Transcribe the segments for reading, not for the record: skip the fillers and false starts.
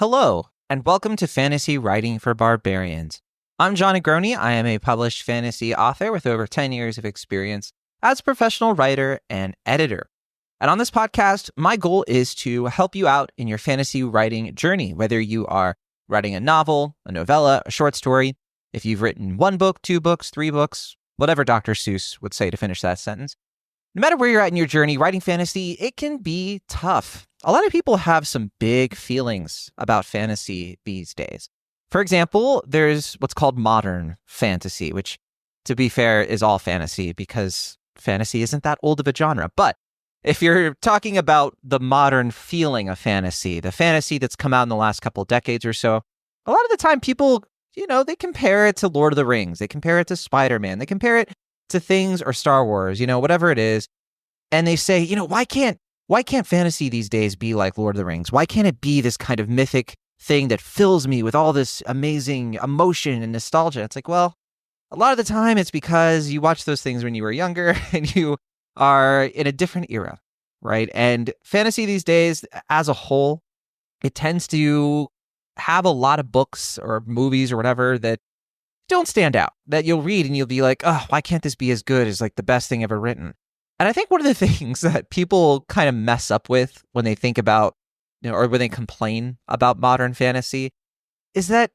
Hello, and welcome to Fantasy Writing for Barbarians. I'm John Agroni. I am a published fantasy author with over 10 years of experience as a professional writer and editor. And on this podcast, my goal is to help you out in your fantasy writing journey, whether you are writing a novel, a novella, a short story, if you've written 1 book, 2 books, 3 books, whatever Dr. Seuss would say to finish that sentence. No matter where you're at in your journey, writing fantasy, it can be tough. A lot of people have some big feelings about fantasy these days. For example, there's what's called modern fantasy, which, to be fair, is all fantasy because fantasy isn't that old of a genre. But if you're talking about the modern feeling of fantasy, the fantasy that's come out in the last couple decades or so, a lot of the time people, they compare it to Lord of the Rings. They compare it to Spider-Man. They compare it to things or Star Wars, whatever it is. And they say, why can't fantasy these days be like Lord of the Rings? Why can't it be this kind of mythic thing that fills me with all this amazing emotion and nostalgia? It's like, well, a lot of the time it's because you watched those things when you were younger and you are in a different era, right? And fantasy these days, as a whole, it tends to have a lot of books or movies or whatever that don't stand out, that you'll read and you'll be like, oh, why can't this be as good as like the best thing ever written? And I think one of the things that people kind of mess up with when they think about, or when they complain about modern fantasy is that,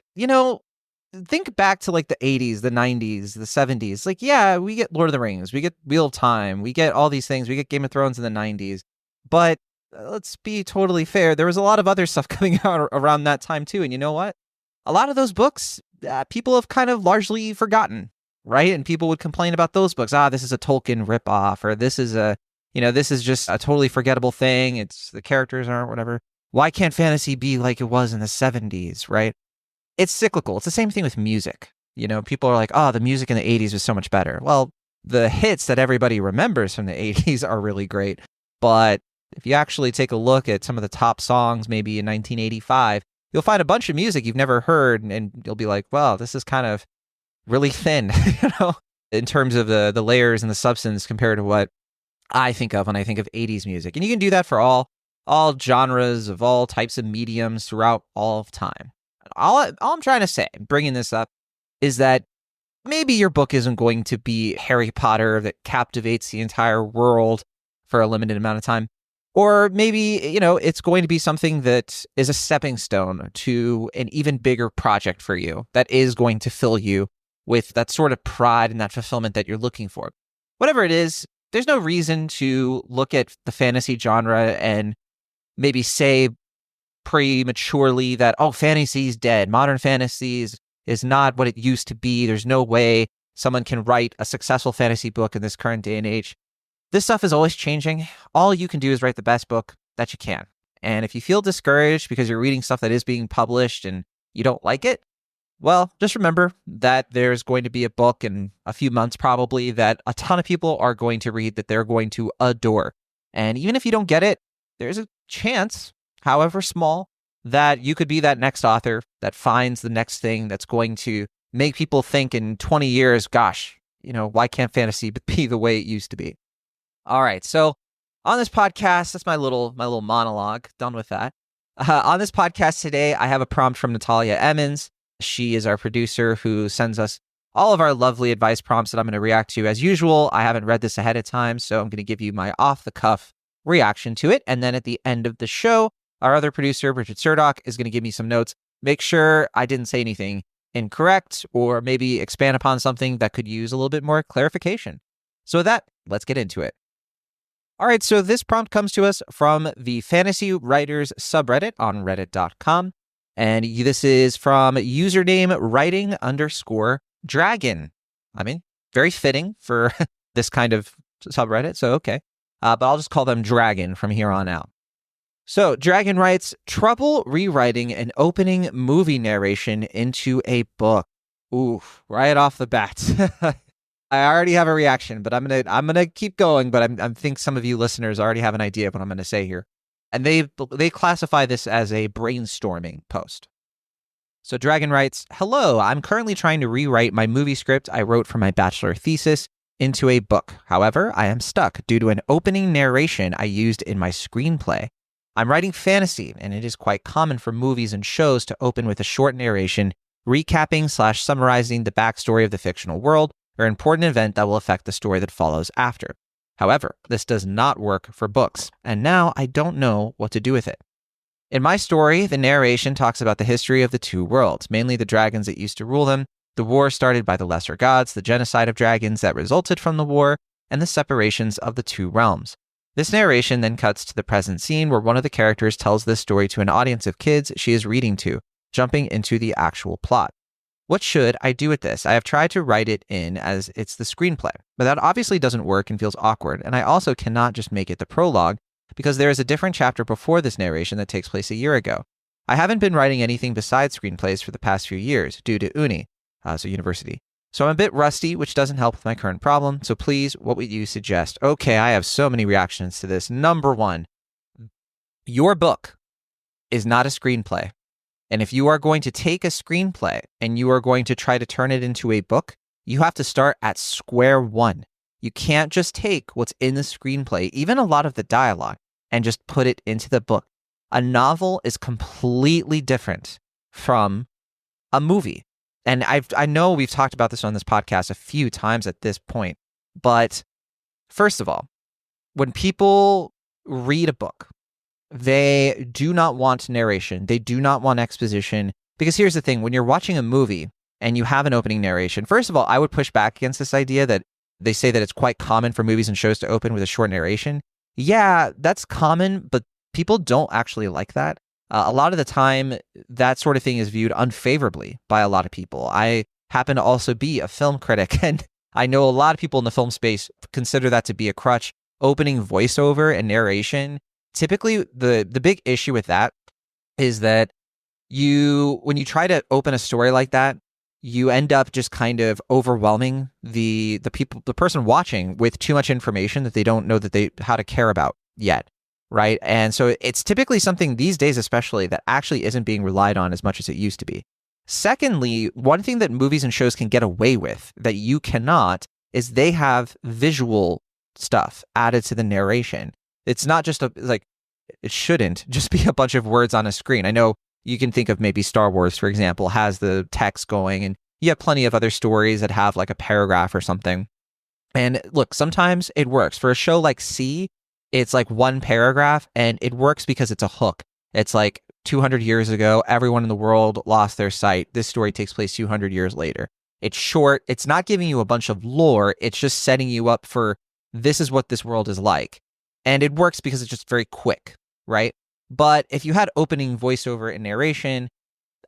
think back to like the 80s, the 90s, the 70s. Like, yeah, we get Lord of the Rings, we get Wheel of Time, we get all these things, we get Game of Thrones in the 90s. But let's be totally fair, there was a lot of other stuff coming out around that time too. And you know what? A lot of those books, people have kind of largely forgotten, right? And people would complain about those books. This is a Tolkien ripoff, or this is this is just a totally forgettable thing. It's the characters aren't whatever. Why can't fantasy be like it was in the 70s, right? It's cyclical. It's the same thing with music. People are like, the music in the 80s was so much better. Well, the hits that everybody remembers from the 80s are really great. But if you actually take a look at some of the top songs, maybe in 1985, you'll find a bunch of music you've never heard, and you'll be like, well, this is kind of really thin, in terms of the layers and the substance compared to what I think of when I think of 80s music. And you can do that for all genres of all types of mediums throughout all of time. All I'm trying to say, bringing this up, is that maybe your book isn't going to be Harry Potter that captivates the entire world for a limited amount of time. Or maybe, it's going to be something that is a stepping stone to an even bigger project for you that is going to fill you with that sort of pride and that fulfillment that you're looking for. Whatever it is, there's no reason to look at the fantasy genre and maybe say prematurely that, fantasy's dead. Modern fantasy is not what it used to be. There's no way someone can write a successful fantasy book in this current day and age. This stuff is always changing. All you can do is write the best book that you can. And if you feel discouraged because you're reading stuff that is being published and you don't like it, well, just remember that there's going to be a book in a few months probably that a ton of people are going to read, that they're going to adore. And even if you don't get it, there's a chance, however small, that you could be that next author that finds the next thing that's going to make people think in 20 years, gosh, why can't fantasy be the way it used to be? All right, so on this podcast, that's my little monologue, done with that. On this podcast today, I have a prompt from Natalia Emmons. She is our producer who sends us all of our lovely advice prompts that I'm going to react to. As usual, I haven't read this ahead of time, so I'm going to give you my off-the-cuff reaction to it. And then at the end of the show, our other producer, Richard Surdock, is going to give me some notes. Make sure I didn't say anything incorrect or maybe expand upon something that could use a little bit more clarification. So with that, let's get into it. All right, so this prompt comes to us from the Fantasy Writers subreddit on reddit.com. And this is from username writing_dragon. I mean, very fitting for this kind of subreddit, so okay. But I'll just call them Dragon from here on out. So Dragon writes, trouble rewriting an opening movie narration into a book. Ooh, right off the bat. I already have a reaction, but I'm gonna keep going. But I think some of you listeners already have an idea of what I'm gonna say here, and they classify this as a brainstorming post. So Dragon writes, "Hello, I'm currently trying to rewrite my movie script I wrote for my bachelor thesis into a book. However, I am stuck due to an opening narration I used in my screenplay. I'm writing fantasy, and it is quite common for movies and shows to open with a short narration, recapping/summarizing the backstory of the fictional world or important event that will affect the story that follows after. However, this does not work for books, and now I don't know what to do with it. In my story, the narration talks about the history of the two worlds, mainly the dragons that used to rule them, the war started by the lesser gods, the genocide of dragons that resulted from the war, and the separations of the two realms. This narration then cuts to the present scene where one of the characters tells this story to an audience of kids she is reading to, jumping into the actual plot. What should I do with this? I have tried to write it in as it's the screenplay, but that obviously doesn't work and feels awkward, and I also cannot just make it the prologue because there is a different chapter before this narration that takes place a year ago. I haven't been writing anything besides screenplays for the past few years due to uni, so university. So I'm a bit rusty, which doesn't help with my current problem, so please, what would you suggest? Okay, I have so many reactions to this. Number one, your book is not a screenplay. And if you are going to take a screenplay and you are going to try to turn it into a book, you have to start at square one. You can't just take what's in the screenplay, even a lot of the dialogue, and just put it into the book. A novel is completely different from a movie. And I know we've talked about this on this podcast a few times at this point, but first of all, when people read a book, they do not want narration. They do not want exposition. Because here's the thing, when you're watching a movie and you have an opening narration, first of all, I would push back against this idea that they say that it's quite common for movies and shows to open with a short narration. Yeah, that's common, but people don't actually like that. A lot of the time, that sort of thing is viewed unfavorably by a lot of people. I happen to also be a film critic, and I know a lot of people in the film space consider that to be a crutch. Opening voiceover and narration, typically the big issue with that is that when you try to open a story like that, you end up just kind of overwhelming the person watching with too much information that they don't know how to care about yet. Right. And so it's typically something these days, especially, that actually isn't being relied on as much as it used to be. Secondly, one thing that movies and shows can get away with that you cannot is they have visual stuff added to the narration. It's not just it shouldn't just be a bunch of words on a screen. I know you can think of maybe Star Wars, for example, has the text going, and you have plenty of other stories that have like a paragraph or something. And look, sometimes it works. For a show like C, it's like one paragraph, and it works because it's a hook. It's like 200 years ago, everyone in the world lost their sight. This story takes place 200 years later. It's short. It's not giving you a bunch of lore. It's just setting you up for this is what this world is like. And it works because it's just very quick, right? But if you had opening voiceover and narration,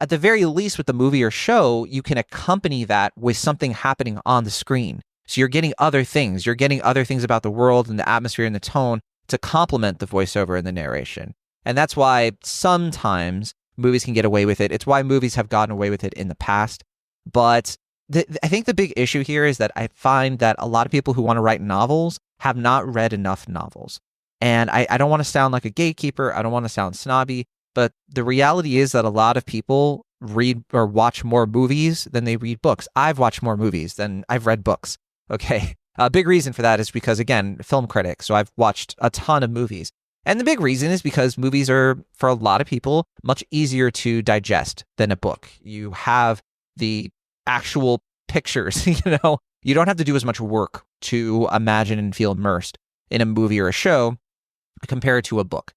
at the very least with the movie or show, you can accompany that with something happening on the screen. So you're getting other things. You're getting other things about the world and the atmosphere and the tone to complement the voiceover and the narration. And that's why sometimes movies can get away with it. It's why movies have gotten away with it in the past. But I think the big issue here is that I find that a lot of people who want to write novels have not read enough novels. And I don't want to sound like a gatekeeper. I don't want to sound snobby. But the reality is that a lot of people read or watch more movies than they read books. I've watched more movies than I've read books. Okay. A big reason for that is because, again, film critic. So I've watched a ton of movies. And the big reason is because movies are, for a lot of people, much easier to digest than a book. You have the actual pictures, you don't have to do as much work to imagine and feel immersed in a movie or a show compared to a book.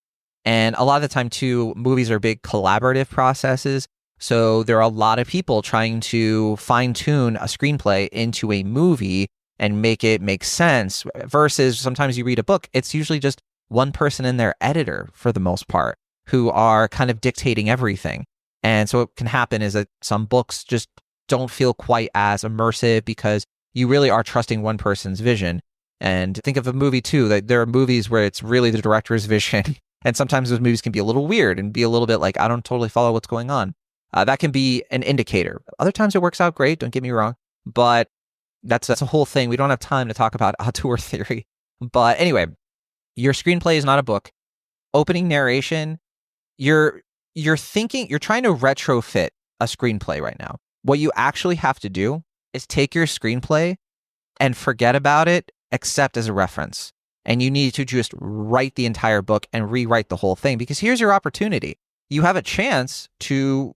And a lot of the time, too, movies are big collaborative processes. So there are a lot of people trying to fine-tune a screenplay into a movie and make it make sense, versus sometimes you read a book, it's usually just one person and their editor, for the most part, who are kind of dictating everything. And so what can happen is that some books just don't feel quite as immersive because you really are trusting one person's vision. And think of a movie, too, that there are movies where it's really the director's vision. And sometimes those movies can be a little weird and be a little bit like, I don't totally follow what's going on. That can be an indicator. Other times it works out great, don't get me wrong. But that's a whole thing. We don't have time to talk about auteur theory. But anyway, your screenplay is not a book. Opening narration, you're trying to retrofit a screenplay right now. What you actually have to do is take your screenplay and forget about it, except as a reference. and you need to just write the entire book and rewrite the whole thing, because here's your opportunity. You have a chance to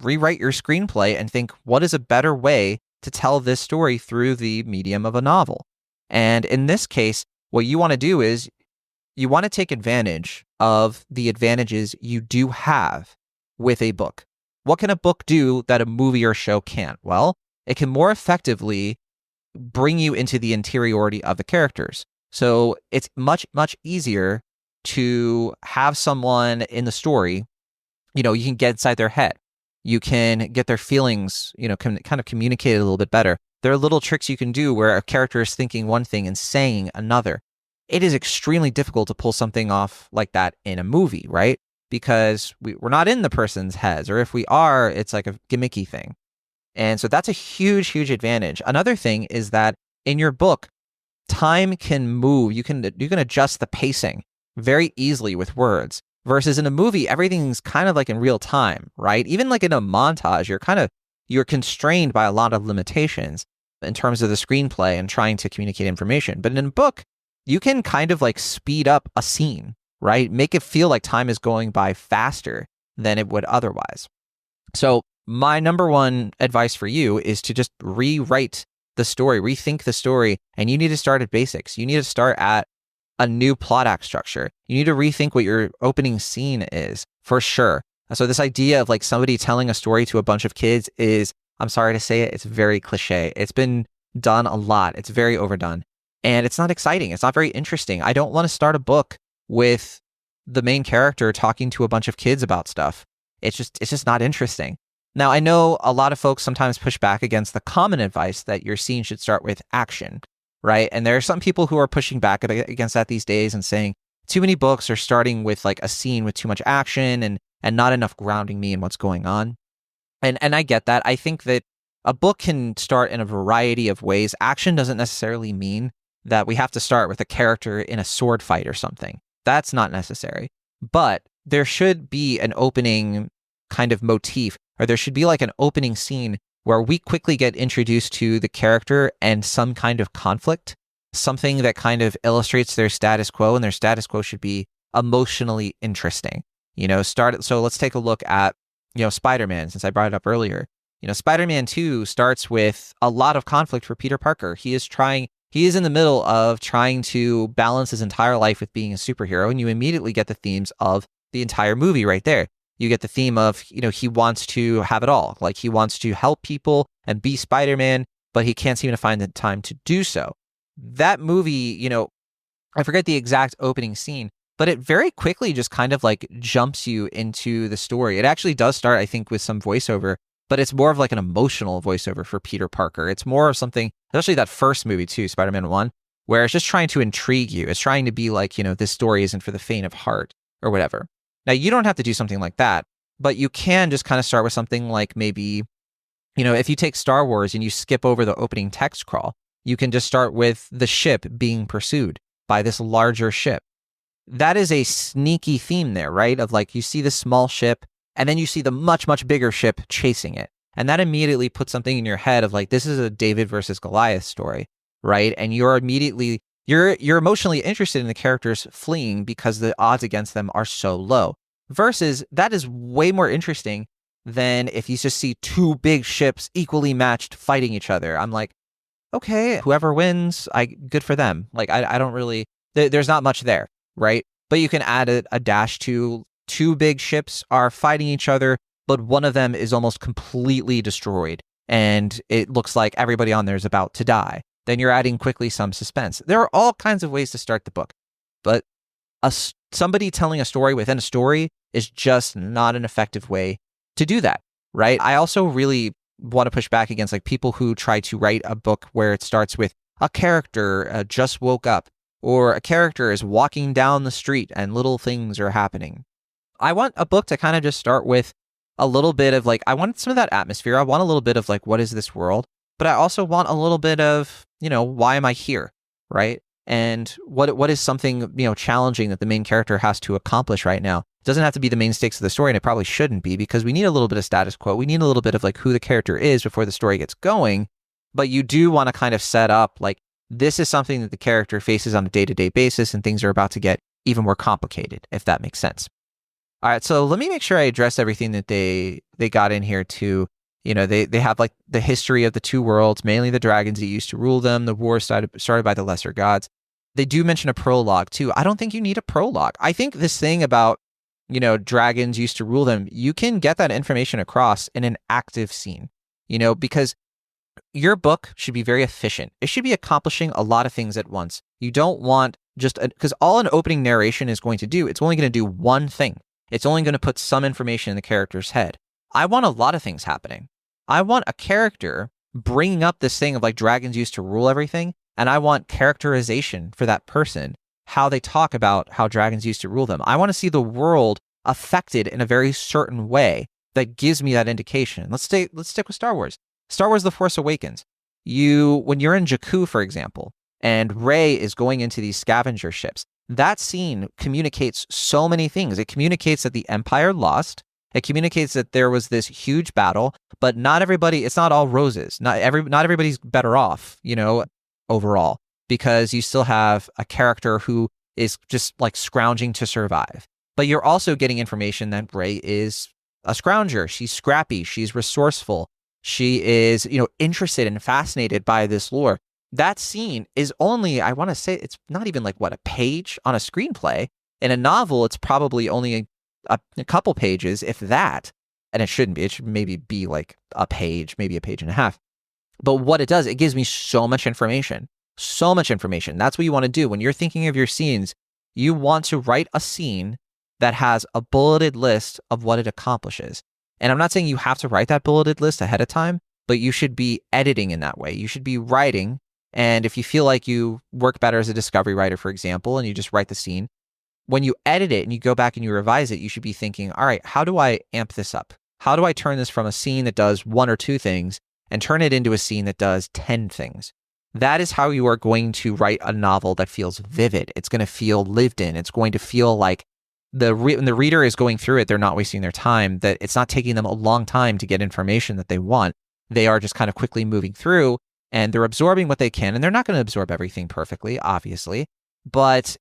rewrite your screenplay and think, what is a better way to tell this story through the medium of a novel? And in this case, what you want to do is you want to take advantage of the advantages you do have with a book. What can a book do that a movie or show can't? Well, it can more effectively bring you into the interiority of the characters. So it's much, much easier to have someone in the story, you can get inside their head. You can get their feelings, can kind of communicate a little bit better. There are little tricks you can do where a character is thinking one thing and saying another. It is extremely difficult to pull something off like that in a movie, right? Because we're not in the person's heads, or if we are, it's like a gimmicky thing. And so that's a huge, huge advantage. Another thing is that in your book, time can move. You can adjust the pacing very easily with words. Versus in a movie, everything's kind of like in real time, right? Even like in a montage, you're constrained by a lot of limitations in terms of the screenplay and trying to communicate information. But in a book, you can kind of like speed up a scene, right? Make it feel like time is going by faster than it would otherwise. So my number one advice for you is to just rewrite the story, rethink the story, and you need to start at basics. You need to start at a new plot act structure. You need to rethink what your opening scene is, for sure. So this idea of like somebody telling a story to a bunch of kids is, I'm sorry to say it, it's very cliche. It's been done a lot. It's very overdone. And it's not exciting. It's not very interesting. I don't want to start a book with the main character talking to a bunch of kids about stuff. It's just not interesting. Now, I know a lot of folks sometimes push back against the common advice that your scene should start with action, right? And there are some people who are pushing back against that these days and saying too many books are starting with like a scene with too much action and not enough grounding me in what's going on. And I get that. I think that a book can start in a variety of ways. Action doesn't necessarily mean that we have to start with a character in a sword fight or something. That's not necessary. But there should be an opening kind of motif, or there should be like an opening scene where we quickly get introduced to the character and some kind of conflict, something that kind of illustrates their status quo, and their status quo should be emotionally interesting. So let's take a look at, Spider-Man, since I brought it up earlier. Spider-Man 2 starts with a lot of conflict for Peter Parker. He is in the middle of trying to balance his entire life with being a superhero, and you immediately get the themes of the entire movie right there. You get the theme of, he wants to have it all. Like, he wants to help people and be Spider-Man, but he can't seem to find the time to do so. That movie, I forget the exact opening scene, but it very quickly just kind of like jumps you into the story. It actually does start, I think, with some voiceover, but it's more of like an emotional voiceover for Peter Parker. It's more of something, especially that first movie too, Spider-Man 1, where it's just trying to intrigue you. It's trying to be like, this story isn't for the faint of heart or whatever. Now, you don't have to do something like that, but you can just kind of start with something like maybe, if you take Star Wars and you skip over the opening text crawl, you can just start with the ship being pursued by this larger ship. That is a sneaky theme there, right? Of like, you see the small ship and then you see the much, much bigger ship chasing it. And that immediately puts something in your head of like, this is a David versus Goliath story, right? And you're emotionally interested in the characters fleeing because the odds against them are so low. Versus that is way more interesting than if you just see two big ships equally matched fighting each other. I'm like, okay, whoever wins, good for them. Like, I don't really, there's not much there, right? But you can add a dash to two big ships are fighting each other, but one of them is almost completely destroyed. And it looks like everybody on there is about to die. Then you're adding quickly some suspense. There are all kinds of ways to start the book, but somebody telling a story within a story is just not an effective way to do that, right? I also really want to push back against like people who try to write a book where it starts with a character just woke up, or a character is walking down the street and little things are happening. I want a book to kind of just start with a little bit of like, I want some of that atmosphere. I want a little bit of like, what is this world? But I also want a little bit of, why am I here, right? And what is something, challenging that the main character has to accomplish right now? It doesn't have to be the main stakes of the story, and it probably shouldn't be, because we need a little bit of status quo. We need a little bit of like who the character is before the story gets going. But you do want to kind of set up like, This is something that the character faces on a day-to-day basis, and things are about to get even more complicated, if that makes sense. All right, so let me make sure I address everything that they got in here too. They have like the history of the two worlds, mainly the dragons that used to rule them. The war started by the lesser gods. They do mention a prologue too. I don't think you need a prologue. I think this thing about, dragons used to rule them, you can get that information across in an active scene, because your book should be very efficient. It should be accomplishing a lot of things at once. You don't want because all an opening narration is going to do, it's only going to do one thing. It's only going to put some information in the character's head. I want a lot of things happening. I want a character bringing up this thing of like dragons used to rule everything, and I want characterization for that person, how they talk about how dragons used to rule them. I want to see the world affected in a very certain way that gives me that indication. Let's stick with Star Wars. Star Wars The Force Awakens. When you're in Jakku, for example, and Rey is going into these scavenger ships, that scene communicates so many things. It communicates that the Empire lost. It communicates that there was this huge battle, but it's not all roses. Not everybody's better off, overall, because you still have a character who is just like scrounging to survive. But you're also getting information that Rey is a scrounger. She's scrappy. She's resourceful. She is, interested and fascinated by this lore. That scene is only, I want to say, it's not even like a page on a screenplay. In a novel, it's probably only a couple pages, if that. And it shouldn't be. It should maybe be like a page, maybe a page and a half. But what it does, it gives me so much information. So much information. That's what you want to do. When you're thinking of your scenes, you want to write a scene that has a bulleted list of what it accomplishes. And I'm not saying you have to write that bulleted list ahead of time, but you should be editing in that way. You should be writing. And if you feel like you work better as a discovery writer, for example, and you just write the scene, when you edit it and you go back and you revise it, you should be thinking, all right, how do I amp this up? How do I turn this from a scene that does one or two things and turn it into a scene that does 10 things? That is how you are going to write a novel that feels vivid. It's going to feel lived in. It's going to feel like when the reader is going through it, they're not wasting their time, that it's not taking them a long time to get information that they want. They are just kind of quickly moving through, and they're absorbing what they can. And they're not going to absorb everything perfectly, obviously, but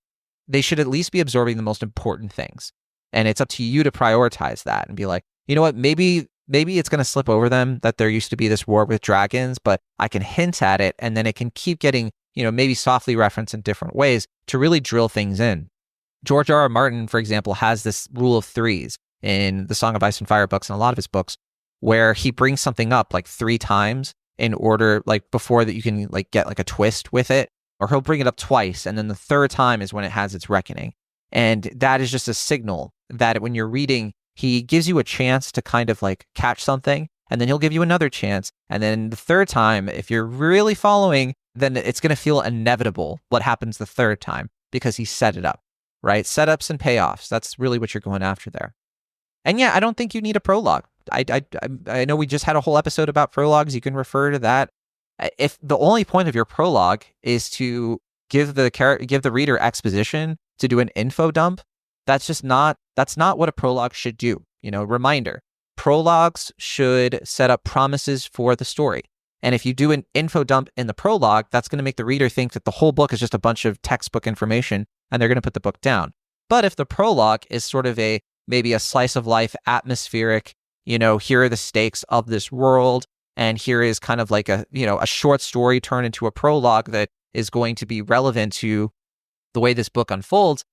they should at least be absorbing the most important things. And it's up to you to prioritize that and be like, you know what, maybe it's going to slip over them that there used to be this war with dragons, but I can hint at it, and then it can keep getting, maybe softly referenced in different ways to really drill things in. George R.R. Martin, for example, has this rule of threes in the Song of Ice and Fire books and a lot of his books, where he brings something up like 3 times in order, like before that you can like get like a twist with it, or he'll bring it up twice, and then the 3rd time is when it has its reckoning. And that is just a signal that when you're reading, he gives you a chance to kind of like catch something, and then he'll give you another chance. And then the 3rd time, if you're really following, then it's going to feel inevitable what happens the 3rd time because he set it up, right? Setups and payoffs. That's really what you're going after there. And yeah, I don't think you need a prologue. I know we just had a whole episode about prologues. You can refer to that. If the only point of your prologue is to give the reader exposition, to do an info dump, that's not what a prologue should do. Reminder, prologues should set up promises for the story. And if you do an info dump in the prologue, that's going to make the reader think that the whole book is just a bunch of textbook information, and they're going to put the book down. But if the prologue is sort of maybe a slice of life, atmospheric, here are the stakes of this world, and here is kind of like a short story turned into a prologue that is going to be relevant to the way this book unfolds,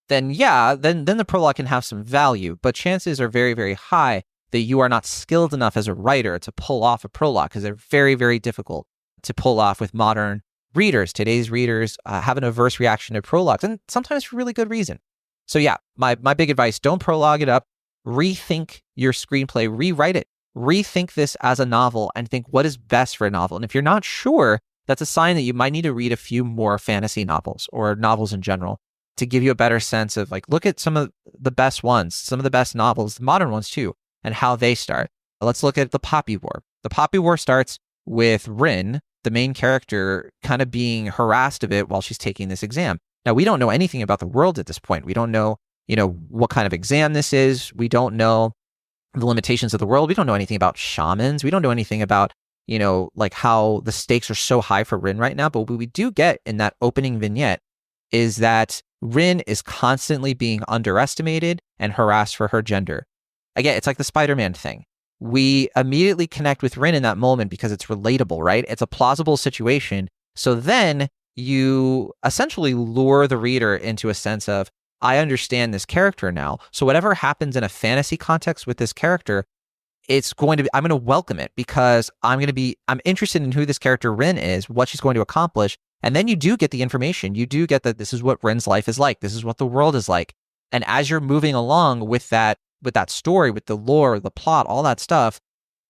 then the prologue can have some value. But chances are very, very high that you are not skilled enough as a writer to pull off a prologue, because they're very, very difficult to pull off with modern readers. Today's readers have an averse reaction to prologues, and sometimes for really good reason. So yeah, my big advice, don't prologue it up. Rethink your screenplay, rewrite it, rethink this as a novel, and think what is best for a novel. And if you're not sure, that's a sign that you might need to read a few more fantasy novels or novels in general to give you a better sense of like, look at some of the best ones, some of the best novels, the modern ones too, and how they start. Let's look at the Poppy War. The Poppy War starts with Rin, the main character, kind of being harassed a bit while she's taking this exam. Now, we don't know anything about the world at this point. We don't know, what kind of exam this is. We don't know the limitations of the world. We don't know anything about shamans. We don't know anything about like how the stakes are so high for Rin right now. But what we do get in that opening vignette is that Rin is constantly being underestimated and harassed for her gender. Again, it's like the Spider-Man thing. We immediately connect with Rin in that moment because it's relatable, right? It's a plausible situation. So then you essentially lure the reader into a sense of, I understand this character now. So whatever happens in a fantasy context with this character, I'm going to welcome it because I'm interested in who this character Rin is, what she's going to accomplish. And then you do get the information. You do get that this is what Rin's life is like. This is what the world is like. And as you're moving along with that story, with the lore, the plot, all that stuff,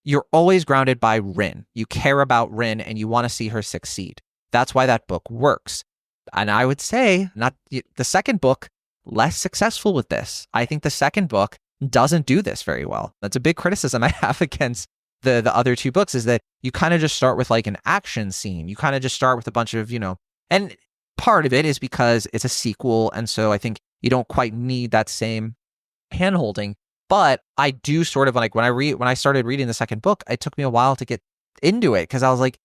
you're always grounded by Rin. You care about Rin and you want to see her succeed. That's why that book works. And I would say the second book, less successful with this. I think the second book doesn't do this very well. That's a big criticism I have against the other two books, is that you kind of just start with like an action scene. You kind of just start with a bunch of, and part of it is because it's a sequel. And so I think you don't quite need that same handholding. But I do sort of like when I started reading the second book, it took me a while to get into it because I was like,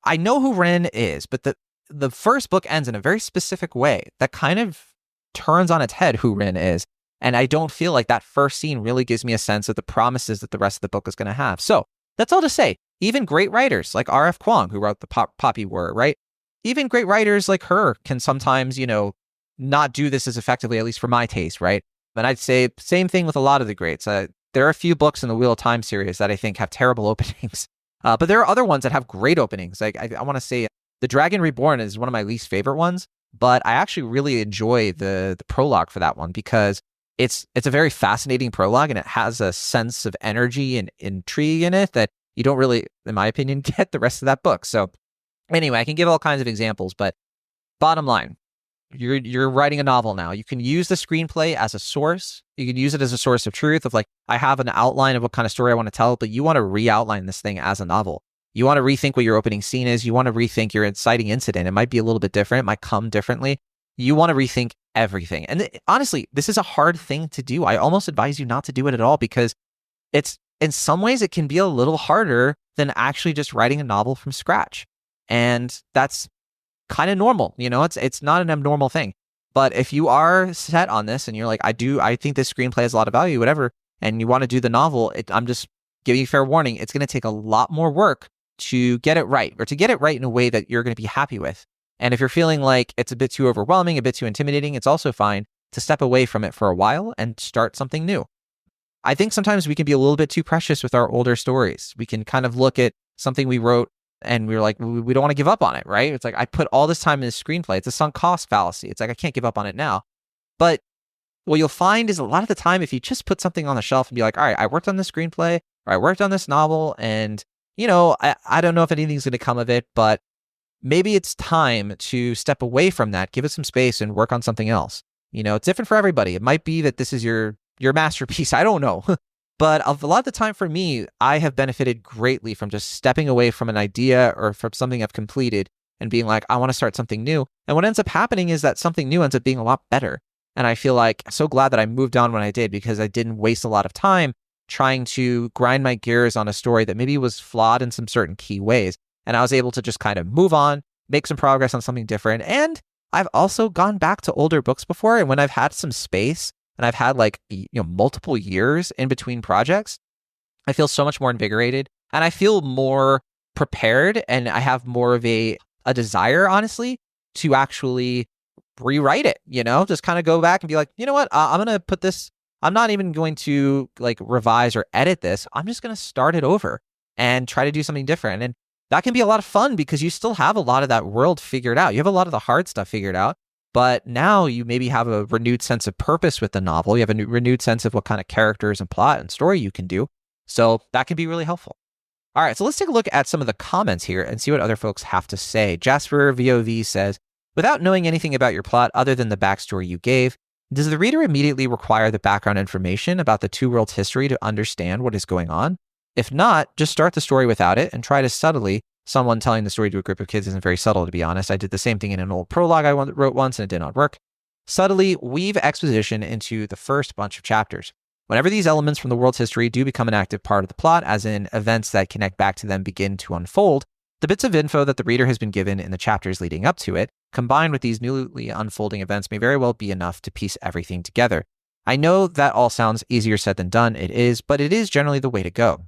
I know who Rin is, but the first book ends in a very specific way that kind of turns on its head who Rin is. And I don't feel like that first scene really gives me a sense of the promises that the rest of the book is going to have. So that's all to say. Even great writers like R.F. Kuang, who wrote the Poppy War, right? Even great writers like her can sometimes, not do this as effectively, at least for my taste, right? And I'd say same thing with a lot of the greats. There are a few books in the Wheel of Time series that I think have terrible openings. But there are other ones that have great openings. Like I want to say The Dragon Reborn is one of my least favorite ones, but I actually really enjoy the prologue for that one because it's a very fascinating prologue and it has a sense of energy and intrigue in it that you don't really, in my opinion, get the rest of that book. So anyway, I can give all kinds of examples, but bottom line, you're writing a novel now. You can use the screenplay as a source. You can use it as a source of truth of like, I have an outline of what kind of story I want to tell, but you want to re-outline this thing as a novel. You want to rethink what your opening scene is. You want to rethink your inciting incident. It might be a little bit different. It might come differently. You want to rethink everything. And honestly, this is a hard thing to do. I almost advise you not to do it at all because it's, in some ways, it can be a little harder than actually just writing a novel from scratch. And that's kind of normal. It's not an abnormal thing. But if you are set on this and you're like, I think this screenplay has a lot of value, whatever, and you want to do the novel, I'm just giving you fair warning. It's going to take a lot more work to get it right, or to get it right in a way that you're going to be happy with. And if you're feeling like it's a bit too overwhelming, a bit too intimidating, it's also fine to step away from it for a while and start something new. I think sometimes we can be a little bit too precious with our older stories. We can kind of look at something we wrote and we're like, we don't want to give up on it, right? It's like, I put all this time in this screenplay. It's a sunk cost fallacy. It's like, I can't give up on it now. But what you'll find is a lot of the time, if you just put something on the shelf and be like, all right, I worked on this screenplay, or I worked on this novel, and, I don't know if anything's going to come of it, but maybe it's time to step away from that, give it some space and work on something else. It's different for everybody. It might be that this is your masterpiece. I don't know. But a lot of the time for me, I have benefited greatly from just stepping away from an idea or from something I've completed and being like, I want to start something new. And what ends up happening is that something new ends up being a lot better. And I feel like so glad that I moved on when I did, because I didn't waste a lot of time trying to grind my gears on a story that maybe was flawed in some certain key ways. And I was able to just kind of move on, make some progress on something different. And I've also gone back to older books before. And when I've had some space and I've had multiple years in between projects, I feel so much more invigorated and I feel more prepared, and I have more of a desire, honestly, to actually rewrite it, just kind of go back and be like, you know what, I'm going to put this, I'm not even going to revise or edit this. I'm just going to start it over and try to do something different. And that can be a lot of fun because you still have a lot of that world figured out. You have a lot of the hard stuff figured out, but now you maybe have a renewed sense of purpose with the novel. You have a renewed sense of what kind of characters and plot and story you can do. So that can be really helpful. All right, so let's take a look at some of the comments here and see what other folks have to say. Jasper VOV says, without knowing anything about your plot other than the backstory you gave, does the reader immediately require the background information about the two worlds' history to understand what is going on? If not, just start the story without it and try to subtly. Someone telling the story to a group of kids isn't very subtle, to be honest. I did the same thing in an old prologue I wrote once and it did not work. Subtly weave exposition into the first bunch of chapters. Whenever these elements from the world's history do become an active part of the plot, as in events that connect back to them begin to unfold, the bits of info that the reader has been given in the chapters leading up to it, combined with these newly unfolding events, may very well be enough to piece everything together. I know that all sounds easier said than done. It is, but it is generally the way to go.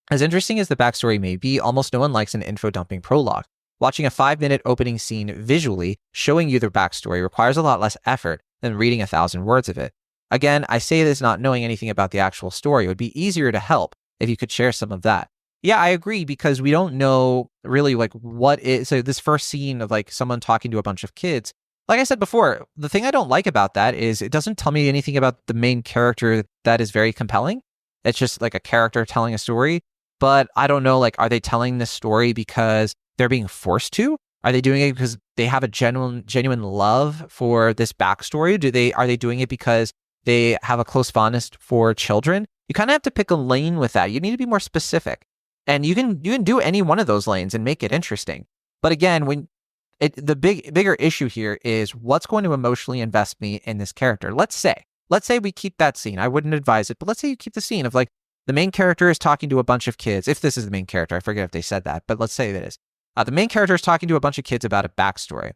As interesting as the backstory may be, almost no one likes an info-dumping prologue. Watching a 5-minute opening scene visually showing you the backstory requires a lot less effort than reading 1,000 words of it. Again, I say this not knowing anything about the actual story. It would be easier to help if you could share some of that. Yeah, I agree, because we don't know really like what is, so this first scene of like someone talking to a bunch of kids, like I said before, the thing I don't like about that is it doesn't tell me anything about the main character that is very compelling. It's just like a character telling a story, but I don't know, like, are they telling this story because they're being forced to? Are they doing it because they have a genuine love for this backstory? Are they doing it because they have a close fondness for children? You kind of have to pick a lane with that. You need to be more specific. And you can do any one of those lanes and make it interesting. But again, the bigger issue here is what's going to emotionally invest me in this character. Let's say we keep that scene. I wouldn't advise it, but let's say you keep the scene of like the main character is talking to a bunch of kids. If this is the main character, I forget if they said that, but let's say it is. The main character is talking to a bunch of kids about a backstory.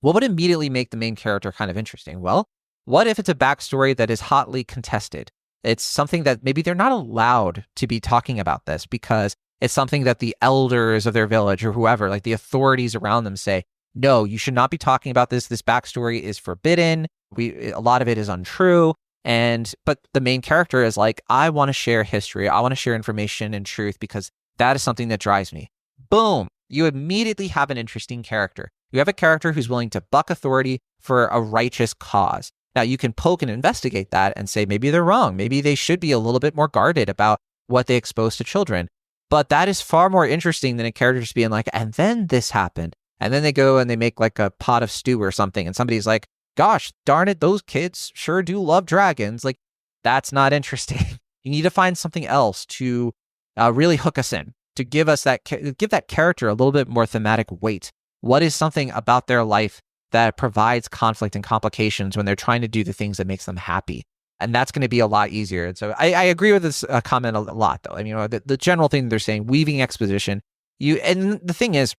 What would immediately make the main character kind of interesting? Well, what if it's a backstory that is hotly contested? It's something that maybe they're not allowed to be talking about this because it's something that the elders of their village or whoever, like the authorities around them say, no, you should not be talking about this. This backstory is forbidden. A lot of it is untrue. But the main character is like, I want to share history. I want to share information and truth because that is something that drives me. Boom. You immediately have an interesting character. You have a character who's willing to buck authority for a righteous cause. Now, you can poke and investigate that and say maybe they're wrong. Maybe they should be a little bit more guarded about what they expose to children. But that is far more interesting than a character just being like, and then this happened. And then they go and they make like a pot of stew or something. And somebody's like, gosh, darn it, those kids sure do love dragons. Like, that's not interesting. You need to find something else to really hook us in, to give us give that character a little bit more thematic weight. What is something about their life that provides conflict and complications when they're trying to do the things that makes them happy? And that's going to be a lot easier. And so I agree with this comment a lot, though. I mean, the general thing they're saying, weaving exposition. And the thing is,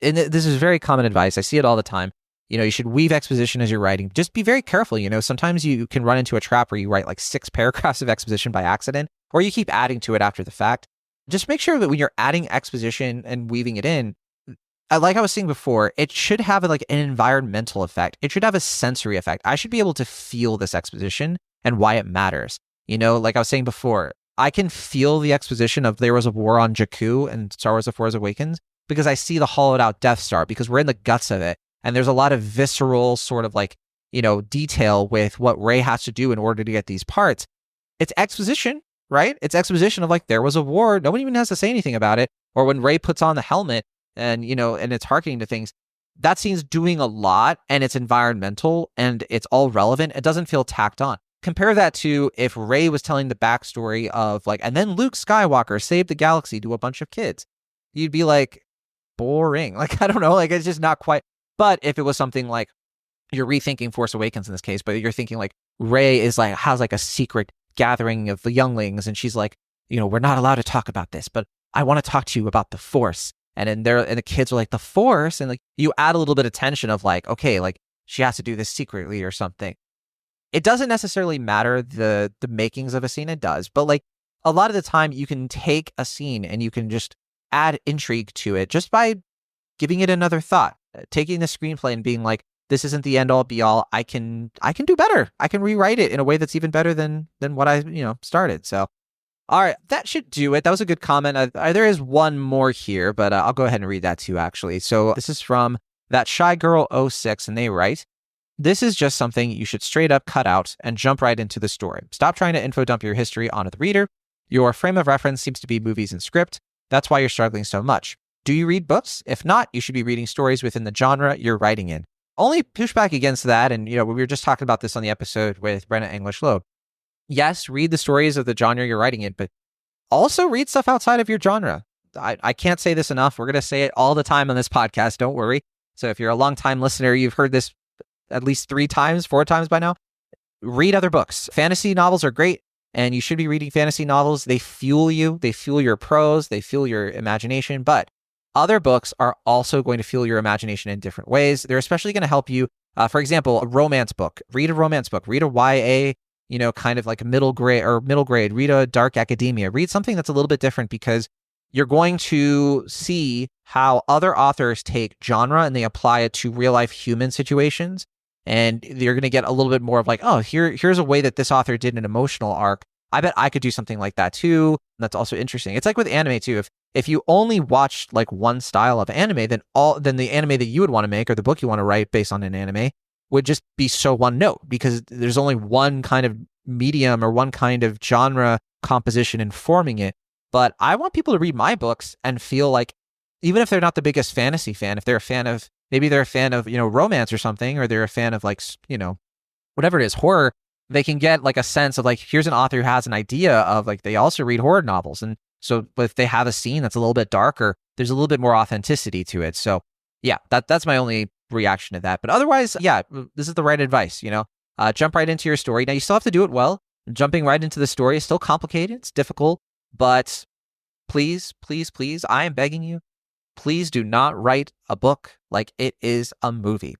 and this is very common advice. I see it all the time. You should weave exposition as you're writing. Just be very careful. Sometimes you can run into a trap where you write like 6 paragraphs of exposition by accident, or you keep adding to it after the fact. Just make sure that when you're adding exposition and weaving it in, like I was saying before, it should have like an environmental effect. It should have a sensory effect. I should be able to feel this exposition and why it matters. Like I was saying before, I can feel the exposition of there was a war on Jakku and Star Wars: The Force Awakens because I see the hollowed out Death Star, because we're in the guts of it. And there's a lot of visceral sort of like, detail with what Rey has to do in order to get these parts. It's exposition, right? It's exposition of like, there was a war. No one even has to say anything about it. Or when Rey puts on the helmet and, and it's hearkening to things, that scene's doing a lot and it's environmental and it's all relevant. It doesn't feel tacked on. Compare that to if Rey was telling the backstory of like, and then Luke Skywalker saved the galaxy to a bunch of kids. You'd be like, boring. Like, I don't know. Like, it's just not quite. But if it was something like you're rethinking Force Awakens in this case, but you're thinking like Rey has like a secret gathering of the younglings. And she's like, we're not allowed to talk about this, but I want to talk to you about the Force. And the kids are like, the Force. And like, you add a little bit of tension of like, okay, like she has to do this secretly or something. It doesn't necessarily matter the makings of a scene. It does. But like a lot of the time you can take a scene and you can just add intrigue to it just by giving it another thought, taking the screenplay and being like, this isn't the end all be all. I can do better. I can rewrite it in a way that's even better than what I, started. So, all right, that should do it. That was a good comment. There is one more here, but I'll go ahead and read that too, actually. So this is from that Shy Girl 06, and they write, this is just something you should straight up cut out and jump right into the story. Stop trying to info dump your history onto the reader. Your frame of reference seems to be movies and script. That's why you're struggling so much. Do you read books? If not, you should be reading stories within the genre you're writing in. Only pushback against that, and we were just talking about this on the episode with Brenna English Loeb. Yes, read the stories of the genre you're writing in, but also read stuff outside of your genre. I can't say this enough. We're going to say it all the time on this podcast. Don't worry. So if you're a long-time listener, you've heard this at least 3 times, 4 times by now. Read other books. Fantasy novels are great. and you should be reading fantasy novels. They fuel you, they fuel your prose, they fuel your imagination, but other books are also going to fuel your imagination in different ways. They're especially going to help you. For example, a romance book. Read a romance book. Read a YA, kind of like a middle grade. Read a dark academia. Read something that's a little bit different, because you're going to see how other authors take genre and they apply it to real life human situations. And you're going to get a little bit more of like, oh, here's a way that this author did an emotional arc. I bet I could do something like that too. That's also interesting. It's like with anime too. If you only watched like one style of anime, then the anime that you would want to make or the book you want to write based on an anime would just be so one note, because there's only one kind of medium or one kind of genre composition informing it. But I want people to read my books and feel like, even if they're not the biggest fantasy fan, if they're a fan of, maybe they're a fan of, romance or something, or they're a fan of like, whatever it is, horror, they can get like a sense of like, here's an author who has an idea of like, they also read horror novels. And so if they have a scene that's a little bit darker, there's a little bit more authenticity to it. So yeah, that's my only reaction to that. But otherwise, yeah, this is the right advice, jump right into your story. Now you still have to do it well. Jumping right into the story is still complicated. It's difficult, but please, please, please, I am begging you, please do not write a book like it is a movie.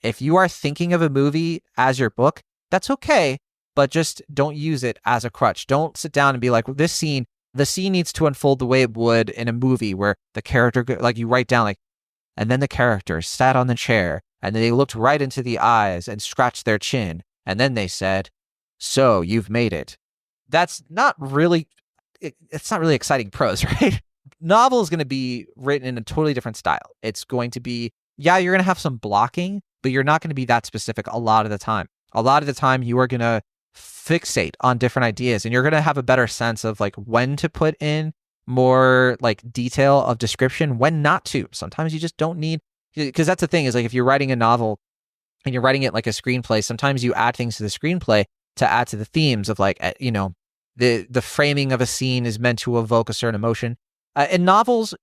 If you are thinking of a movie as your book, that's okay, but just don't use it as a crutch. Don't sit down and be like, the scene needs to unfold the way it would in a movie where the character, like you write down like, and then the character sat on the chair and then they looked right into the eyes and scratched their chin. And then they said, so you've made it. That's not really, it's not really exciting prose, right? Novel is going to be written in a totally different style. It's going to be, you're going to have some blocking, but you're not going to be that specific a lot of the time. A lot of the time you are going to fixate on different ideas, and you're going to have a better sense of like when to put in more like detail of description, when not to. Sometimes you just don't need, because that's the thing, is like if you're writing a novel and you're writing it like a screenplay, sometimes you add things to the screenplay to add to the themes of like, the framing of a scene is meant to evoke a certain emotion. In novels,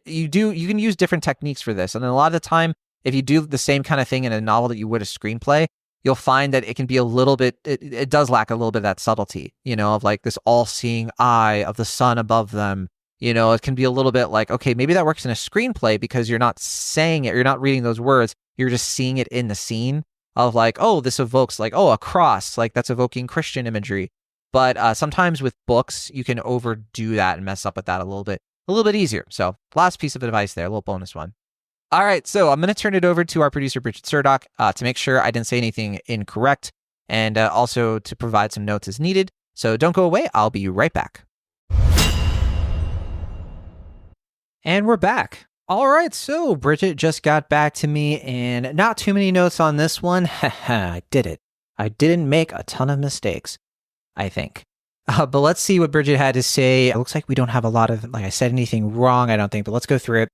you can use different techniques for this. And then a lot of the time, if you do the same kind of thing in a novel that you would a screenplay, you'll find that it can be a little bit, it does lack a little bit of that subtlety, of like this all-seeing eye of the sun above them. It can be a little bit like, okay, maybe that works in a screenplay because you're not saying it, you're not reading those words, you're just seeing it in the scene of like, oh, this evokes like, oh, a cross, like that's evoking Christian imagery. But sometimes with books, you can overdo that and mess up with that a little bit easier. So last piece of advice there, a little bonus one. All right, so I'm going to turn it over to our producer, Bridget Surdock, to make sure I didn't say anything incorrect, and also to provide some notes as needed. So don't go away. I'll be right back. And we're back. All right, so Bridget just got back to me, and not too many notes on this one. I did it. I didn't make a ton of mistakes, I think. But let's see what Bridget had to say. It looks like we don't have a lot of, like I said, anything wrong, I don't think, but let's go through it.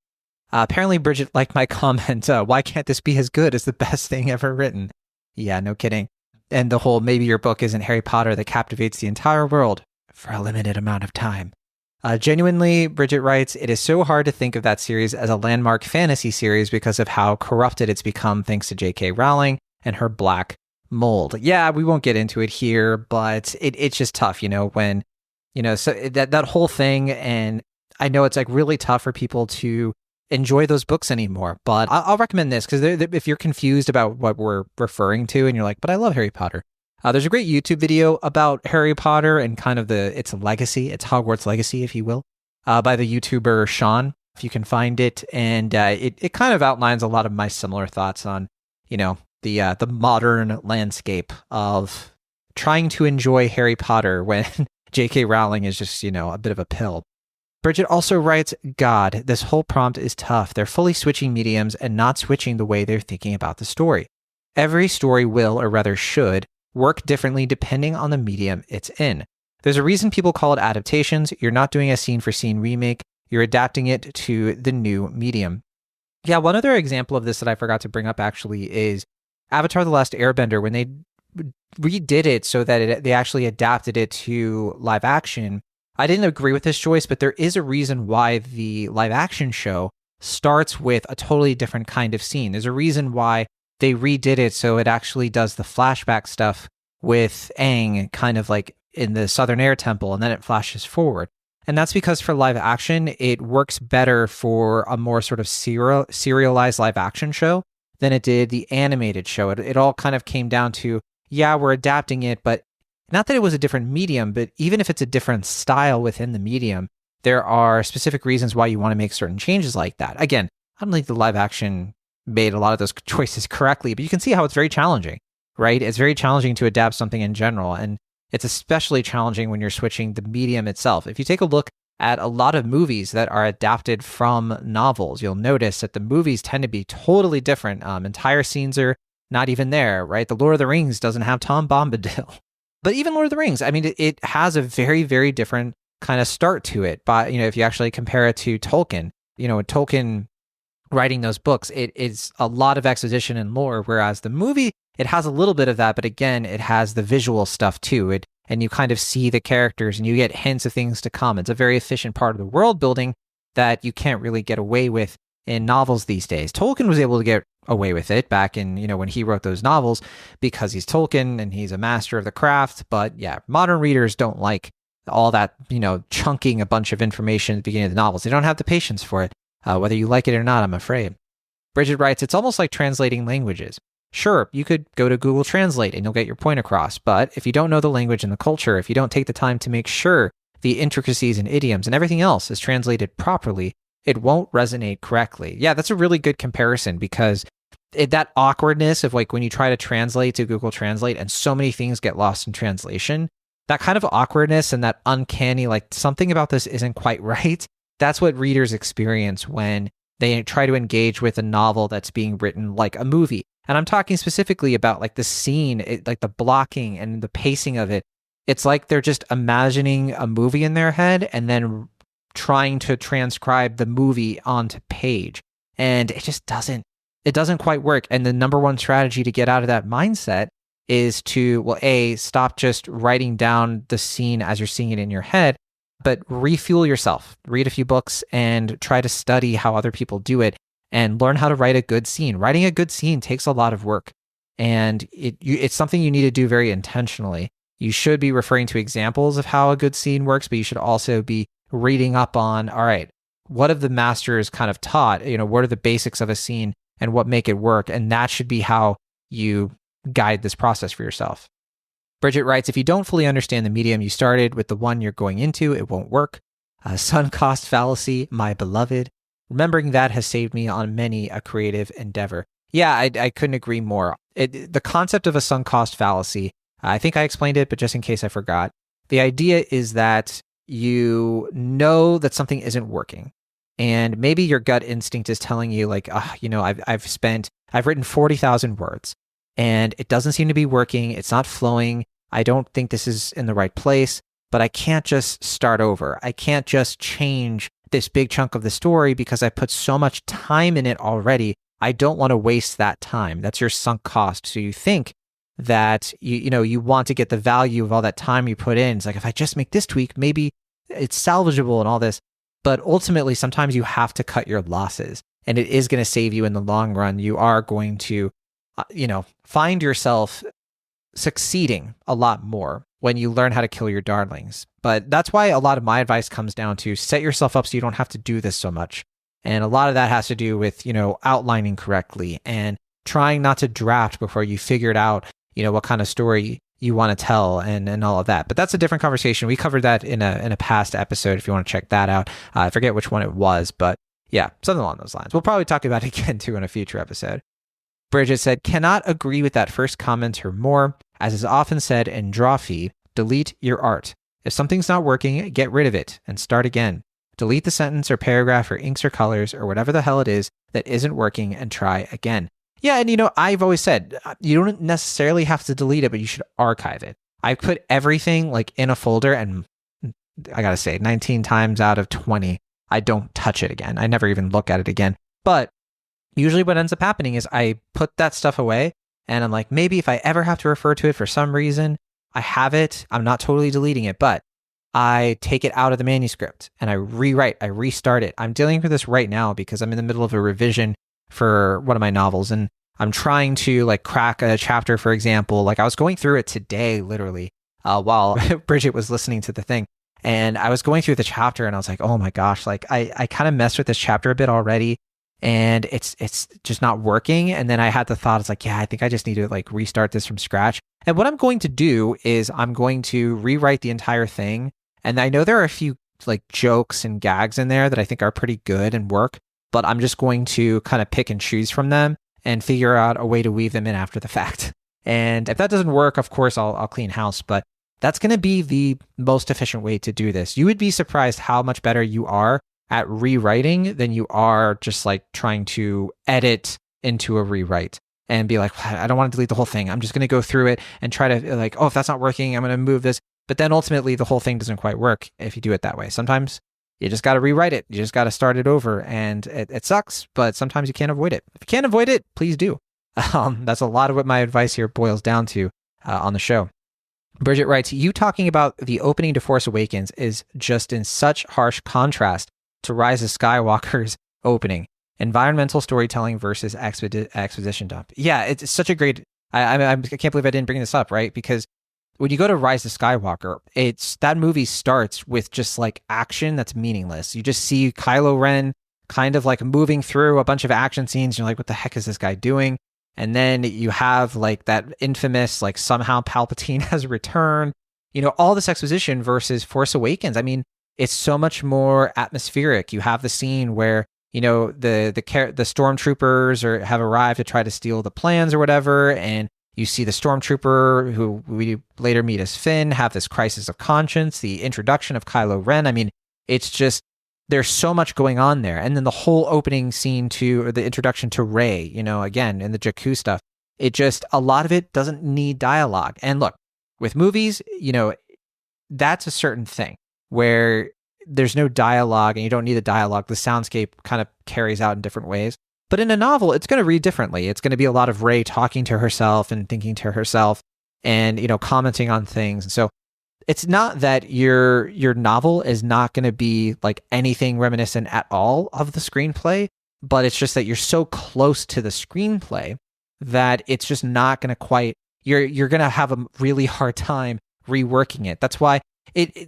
Apparently, Bridget liked my comment, why can't this be as good as the best thing ever written? Yeah, no kidding. And the whole, maybe your book isn't Harry Potter that captivates the entire world for a limited amount of time. Genuinely, Bridget writes, it is so hard to think of that series as a landmark fantasy series because of how corrupted it's become thanks to J.K. Rowling and her black mold. Yeah, we won't get into it here, but it's just tough, when, so that whole thing. And I know it's like really tough for people to enjoy those books anymore, but I'll recommend this because if you're confused about what we're referring to and you're like, but I love Harry Potter. There's a great YouTube video about Harry Potter and kind of its legacy, its Hogwarts legacy, if you will, by the YouTuber Sean, if you can find it. And it kind of outlines a lot of my similar thoughts on, the modern landscape of trying to enjoy Harry Potter when J.K. Rowling is just, a bit of a pill. Bridget also writes, God, this whole prompt is tough. They're fully switching mediums and not switching the way they're thinking about the story. Every story will, or rather should, work differently depending on the medium it's in. There's a reason people call it adaptations. You're not doing a scene-for-scene remake. You're adapting it to the new medium. Yeah, one other example of this that I forgot to bring up actually is Avatar: The Last Airbender. When they redid it so that they actually adapted it to live action, I didn't agree with this choice, but there is a reason why the live action show starts with a totally different kind of scene. There's a reason why they redid it so it actually does the flashback stuff with Aang kind of like in the Southern Air Temple, and then it flashes forward. And that's because for live action, it works better for a more sort of serialized live action show than it did the animated show. It all kind of came down to, yeah, we're adapting it, but not that it was a different medium, but even if it's a different style within the medium, there are specific reasons why you want to make certain changes like that. Again, I don't think the live action made a lot of those choices correctly, but you can see how it's very challenging, right? It's very challenging to adapt something in general. And it's especially challenging when you're switching the medium itself. If you take a look at a lot of movies that are adapted from novels, you'll notice that the movies tend to be totally different. Entire scenes are not even there, right? The Lord of the Rings doesn't have Tom Bombadil. But even Lord of the Rings, I mean, it has a very, very different kind of start to it. But, if you actually compare it to Tolkien, Tolkien writing those books, it is a lot of exposition and lore, whereas the movie, it has a little bit of that, but again, it has the visual stuff too. And you kind of see the characters and you get hints of things to come. It's a very efficient part of the world building that you can't really get away with in novels these days. Tolkien was able to get away with it back in, when he wrote those novels because he's Tolkien and he's a master of the craft. But yeah, modern readers don't like all that, chunking a bunch of information at the beginning of the novels. They don't have the patience for it, whether you like it or not, I'm afraid. Bridget writes, it's almost like translating languages. Sure, you could go to Google Translate and you'll get your point across, but if you don't know the language and the culture, if you don't take the time to make sure the intricacies and idioms and everything else is translated properly, it won't resonate correctly. Yeah, that's a really good comparison because that awkwardness of like when you try to translate to Google Translate and so many things get lost in translation, that kind of awkwardness and that uncanny, like something about this isn't quite right, that's what readers experience when they try to engage with a novel that's being written like a movie. And I'm talking specifically about like the scene, like the blocking and the pacing of it. It's like they're just imagining a movie in their head and then trying to transcribe the movie onto page. And it just doesn't quite work. And the number one strategy to get out of that mindset is to, well, A, stop just writing down the scene as you're seeing it in your head, but refuel yourself. Read a few books and try to study how other people do it and learn how to write a good scene. Writing a good scene takes a lot of work, and it's something you need to do very intentionally. You should be referring to examples of how a good scene works, but you should also be reading up on, all right, what have the masters kind of taught? What are the basics of a scene and what make it work? And that should be how you guide this process for yourself. Bridget writes, if you don't fully understand the medium you started with the one you're going into, it won't work. Sunk cost fallacy, my beloved. Remembering that has saved me on many a creative endeavor. Yeah, I couldn't agree more. The concept of a sunk cost fallacy, I think I explained it, but just in case I forgot, the idea is that you know that something isn't working. And maybe your gut instinct is telling you like, I've written 40,000 words and it doesn't seem to be working. It's not flowing. I don't think this is in the right place, but I can't just start over. I can't just change this big chunk of the story because I put so much time in it already. I don't want to waste that time. That's your sunk cost. So you think that you want to get the value of all that time you put in. It's like, if I just make this tweak, maybe it's salvageable and all this. But ultimately, sometimes you have to cut your losses, and it is going to save you in the long run. You are going to, find yourself succeeding a lot more when you learn how to kill your darlings. But that's why a lot of my advice comes down to set yourself up so you don't have to do this so much. And a lot of that has to do with, outlining correctly and trying not to draft before you figured out, what kind of story you want to tell and all of that. But that's a different conversation. We covered that in a past episode if you want to check that out. I forget which one it was, but yeah, something along those lines. We'll probably talk about it again too in a future episode. Bridget said, cannot agree with that first commenter more. As is often said in Drawfee, delete your art. If something's not working, get rid of it and start again. Delete the sentence or paragraph or inks or colors or whatever the hell it is that isn't working and try again. Yeah, and I've always said, you don't necessarily have to delete it, but you should archive it. I put everything like in a folder, and I gotta say, 19 times out of 20, I don't touch it again. I never even look at it again. But usually what ends up happening is I put that stuff away, and I'm like, maybe if I ever have to refer to it for some reason, I have it. I'm not totally deleting it, but I take it out of the manuscript and I rewrite, I restart it. I'm dealing with this right now because I'm in the middle of a revision for one of my novels, and I'm trying to like crack a chapter, for example. Like I was going through it today, literally, while Bridget was listening to the thing. And I was going through the chapter and I was like, oh my gosh, like I kind of messed with this chapter a bit already and it's just not working. And then I had the thought, it's like, yeah, I think I just need to like restart this from scratch. And what I'm going to do is I'm going to rewrite the entire thing. And I know there are a few like jokes and gags in there that I think are pretty good and work, but I'm just going to kind of pick and choose from them and figure out a way to weave them in after the fact. And if that doesn't work, of course, I'll clean house, but that's going to be the most efficient way to do this. You would be surprised how much better you are at rewriting than you are just like trying to edit into a rewrite and be like, I don't want to delete the whole thing. I'm just going to go through it and try to like, oh, if that's not working, I'm going to move this. But then ultimately the whole thing doesn't quite work if you do it that way. Sometimes you just got to rewrite it. You just got to start it over and it sucks, but sometimes you can't avoid it. If you can't avoid it, please do. That's a lot of what my advice here boils down to on the show. Bridget writes, you talking about the opening to Force Awakens is just in such harsh contrast to Rise of Skywalker's opening. Environmental storytelling versus exposition dump. Yeah, it's such a great... I can't believe I didn't bring this up, right? Because when you go to Rise of Skywalker, that movie starts with just like action that's meaningless. You just see Kylo Ren kind of like moving through a bunch of action scenes. You're like, what the heck is this guy doing? And then you have like that infamous, like somehow Palpatine has returned, all this exposition versus Force Awakens. I mean, it's so much more atmospheric. You have the scene where, the stormtroopers have arrived to try to steal the plans or whatever. And you see the stormtrooper who we later meet as Finn have this crisis of conscience, the introduction of Kylo Ren. I mean, it's just, there's so much going on there. And then the whole opening scene or the introduction to Rey, again, in the Jakku stuff, a lot of it doesn't need dialogue. And look, with movies, that's a certain thing where there's no dialogue and you don't need the dialogue. The soundscape kind of carries out in different ways. But in a novel, it's going to read differently. It's going to be a lot of Rey talking to herself and thinking to herself and, commenting on things. And so it's not that your novel is not going to be like anything reminiscent at all of the screenplay, but it's just that you're so close to the screenplay that it's just not going to quite, you're going to have a really hard time reworking it. That's why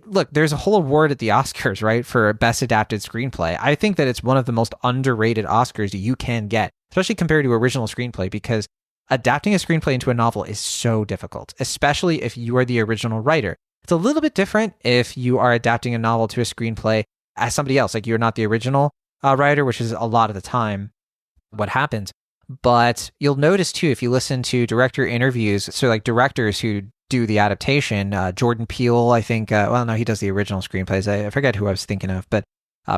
look, there's a whole award at the Oscars, right, for best adapted screenplay. I think that it's one of the most underrated Oscars you can get, especially compared to original screenplay, because adapting a screenplay into a novel is so difficult, especially if you are the original writer. It's a little bit different if you are adapting a novel to a screenplay as somebody else, like you're not the original writer, which is a lot of the time what happens. But you'll notice too, if you listen to director interviews, so like directors who do the adaptation, Jordan Peele, I think, no, he does the original screenplays. I forget who I was thinking of, but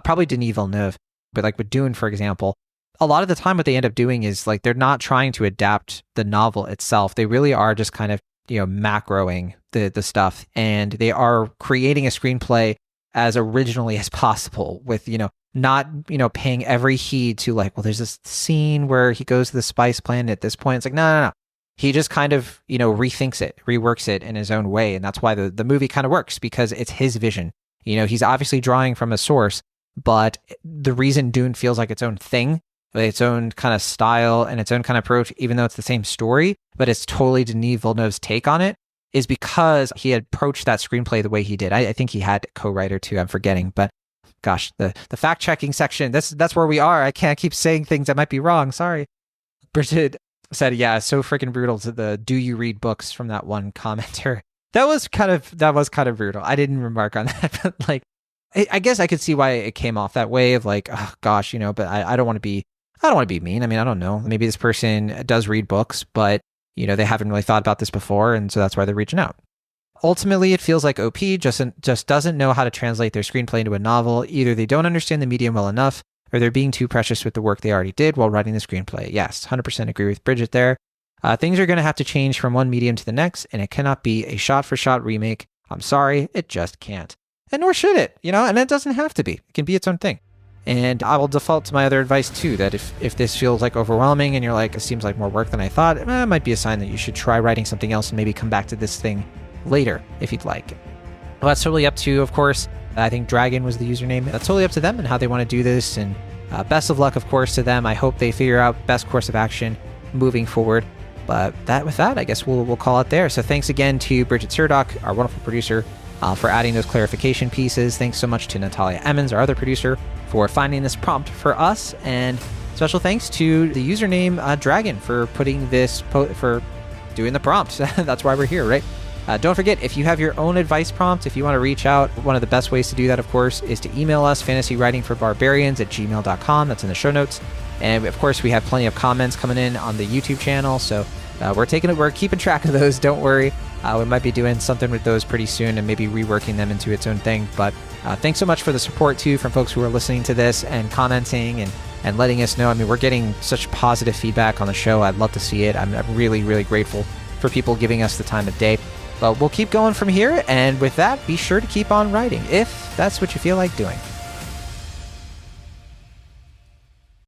probably Denis Villeneuve. But like with Dune, for example, a lot of the time what they end up doing is like they're not trying to adapt the novel itself. They really are just kind of macroing the stuff, and they are creating a screenplay as originally as possible with not paying every heed to like, well, there's this scene where he goes to the spice planet at this point. It's like no. He just kind of rethinks it, reworks it in his own way, and that's why the movie kind of works, because it's his vision. He's obviously drawing from a source, but the reason Dune feels like its own thing, its own kind of style and its own kind of approach, even though it's the same story, but it's totally Denis Villeneuve's take on it, is because he had approached that screenplay the way he did. I think he had co-writer too, I'm forgetting, but gosh, the fact-checking section, that's where we are. I can't keep saying things that might be wrong, sorry. Bridget said, yeah, so freaking brutal to the do you read books from that one commenter. That was kind of brutal. I didn't remark on that, but like, I guess I could see why it came off that way of like, oh gosh, but I don't want to be mean. I mean, I don't know. Maybe this person does read books, but they haven't really thought about this before. And so that's why they're reaching out. Ultimately, it feels like OP just doesn't know how to translate their screenplay into a novel. Either they don't understand the medium well enough, or they're being too precious with the work they already did while writing the screenplay. Yes, 100% agree with Bridget there. Things are going to have to change from one medium to the next, and it cannot be a shot-for-shot remake. I'm sorry, it just can't. And nor should it, and it doesn't have to be. It can be its own thing. And I will default to my other advice too, that if this feels like overwhelming and you're like, it seems like more work than I thought, it might be a sign that you should try writing something else and maybe come back to this thing later if you'd like. Well, that's totally up to, of course, I think Dragon was the username. That's totally up to them and how they want to do this. And best of luck, of course, to them. I hope they figure out best course of action moving forward. But with that, I guess we'll call it there. So thanks again to Bridget Surdock, our wonderful producer, for adding those clarification pieces. Thanks so much to Natalia Emmons, our other producer, for finding this prompt for us. And special thanks to the username Dragon for putting this for doing the prompt. That's why we're here, right? Don't forget, if you have your own advice prompt, if you want to reach out, one of the best ways to do that, of course, is to email us, fantasywritingforbarbarians@gmail.com. That's in the show notes. And of course, we have plenty of comments coming in on the YouTube channel, so we're keeping track of those. Don't worry. We might be doing something with those pretty soon and maybe reworking them into its own thing. But thanks so much for the support, too, from folks who are listening to this and commenting and letting us know. I mean, we're getting such positive feedback on the show. I'd love to see it. I'm really, really grateful for people giving us the time of day. But we'll keep going from here. And with that, be sure to keep on writing if that's what you feel like doing.